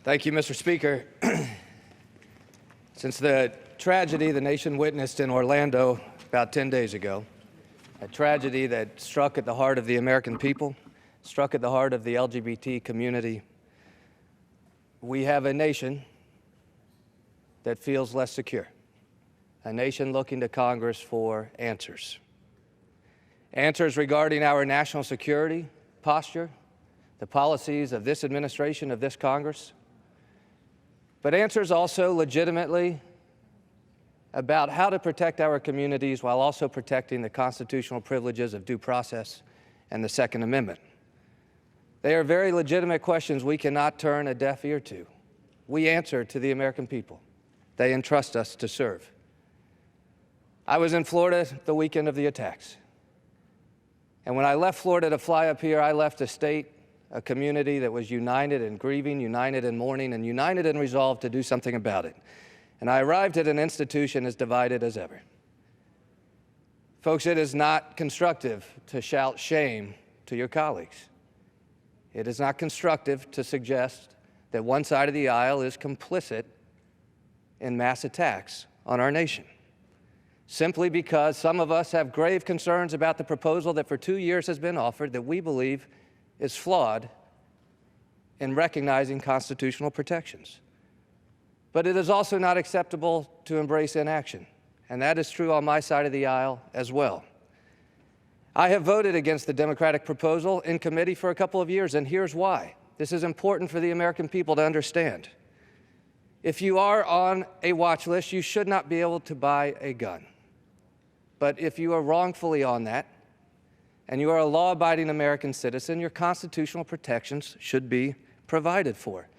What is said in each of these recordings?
Thank you, Mr. Speaker. Since the tragedy the nation witnessed in Orlando about 10 days ago, a tragedy that struck at the heart of the American people, struck at the heart of the LGBT community, we have a nation that feels less secure, a nation looking to Congress for answers. Answers regarding our national security posture, the policies of this administration, of this Congress, but answers also legitimately about how to protect our communities while also protecting the constitutional privileges of due process and the Second Amendment. They are very legitimate questions we cannot turn a deaf ear to. We answer to the American people. They entrust us to serve. I was in Florida the weekend of the attacks. And when I left Florida to fly up here, I left a state, a community that was united in grieving, united in mourning, and united in resolve to do something about it. And I arrived at an institution as divided as ever. Folks, it is not constructive to shout shame to your colleagues. It is not constructive to suggest that one side of the aisle is complicit in mass attacks on our nation, simply because some of us have grave concerns about the proposal that for 2 years has been offered that we believe is flawed in recognizing constitutional protections. But it is also not acceptable to embrace inaction, and that is true on my side of the aisle as well. I have voted against the Democratic proposal in committee for a couple of years, and here's why. This is important for the American people to understand. If you are on a watch list, you should not be able to buy a gun. But if you are wrongfully on that, and you are a law-abiding American citizen, your constitutional protections should be provided for.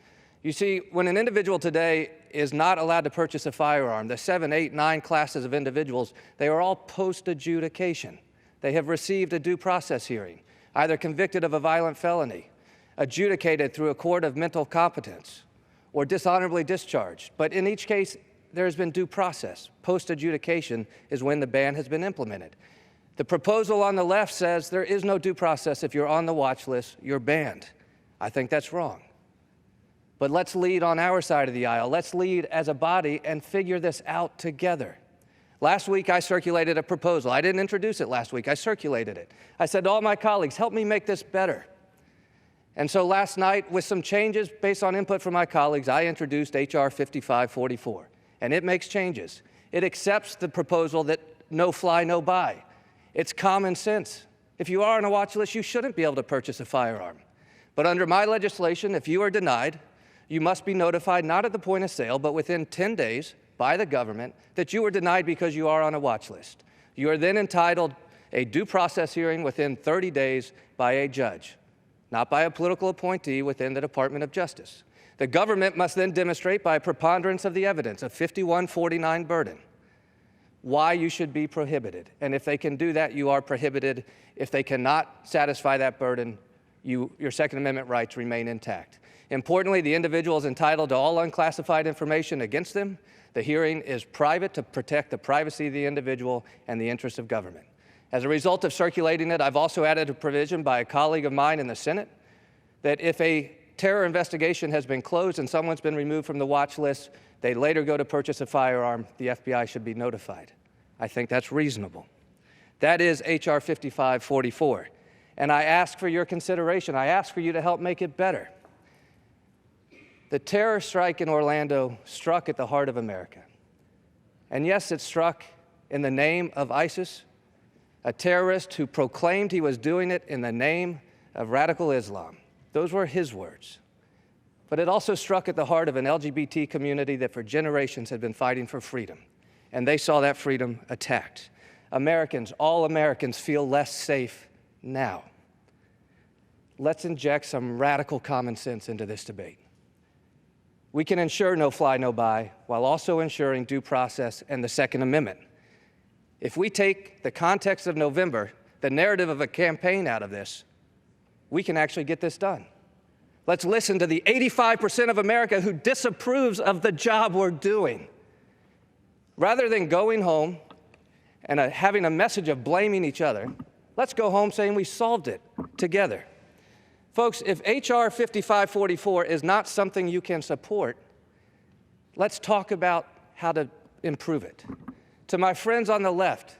You see, when an individual today is not allowed to purchase a firearm, the 7, 8, 9 classes of individuals, they are all post-adjudication. They have received a due process hearing, either convicted of a violent felony, adjudicated through a court of mental competence, or dishonorably discharged. But in each case, there has been due process. Post-adjudication is when the ban has been implemented. The proposal on the left says there is no due process. If you're on the watch list, you're banned. I think that's wrong. But let's lead on our side of the aisle. Let's lead as a body and figure this out together. Last week, I circulated a proposal. I didn't introduce it last week. I circulated it. I said to all my colleagues, help me make this better. And so last night, with some changes based on input from my colleagues, I introduced H.R. 5544. And it makes changes. It accepts the proposal that no fly, no buy. It's common sense. If you are on a watch list, you shouldn't be able to purchase a firearm. But under my legislation, if you are denied, you must be notified not at the point of sale, but within 10 days by the government that you were denied because you are on a watch list. You are then entitled a due process hearing within 30 days by a judge, not by a political appointee within the Department of Justice. The government must then demonstrate by a preponderance of the evidence, a 51-49 burden, why you should be prohibited. And if they can do that, you are prohibited. If they cannot satisfy that burden, your Second Amendment rights remain intact. Importantly, the individual is entitled to all unclassified information against them. The hearing is private to protect the privacy of the individual and the interests of government. As a result of circulating it, I've also added a provision by a colleague of mine in the Senate that if a terror investigation has been closed and someone's been removed from the watch list, they later go to purchase a firearm, the FBI should be notified. I think that's reasonable. That is H.R. 5544. And I ask for your consideration. I ask for you to help make it better. The terror strike in Orlando struck at the heart of America. And yes, it struck in the name of ISIS, a terrorist who proclaimed he was doing it in the name of radical Islam. Those were his words. But it also struck at the heart of an LGBT community that for generations had been fighting for freedom. And they saw that freedom attacked. Americans, all Americans, feel less safe now. Let's inject some radical common sense into this debate. We can ensure no fly, no buy, while also ensuring due process and the Second Amendment. If we take the context of November, the narrative of a campaign out of this, we can actually get this done. Let's listen to the 85% of America who disapproves of the job we're doing. Rather than going home and having a message of blaming each other, let's go home saying we solved it together. Folks, if H.R. 5544 is not something you can support, let's talk about how to improve it. To my friends on the left,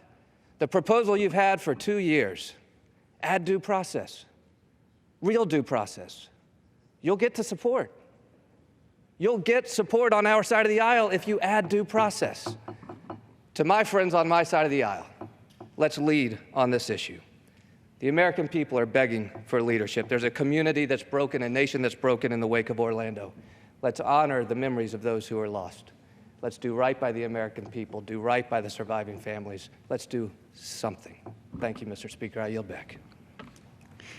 the proposal you've had for 2 years, add due process, real due process. You'll get to support. You'll get support on our side of the aisle if you add due process. To my friends on my side of the aisle, let's lead on this issue. The American people are begging for leadership. There's a community that's broken, a nation that's broken in the wake of Orlando. Let's honor the memories of those who are lost. Let's do right by the American people, do right by the surviving families. Let's do something. Thank you, Mr. Speaker. I yield back.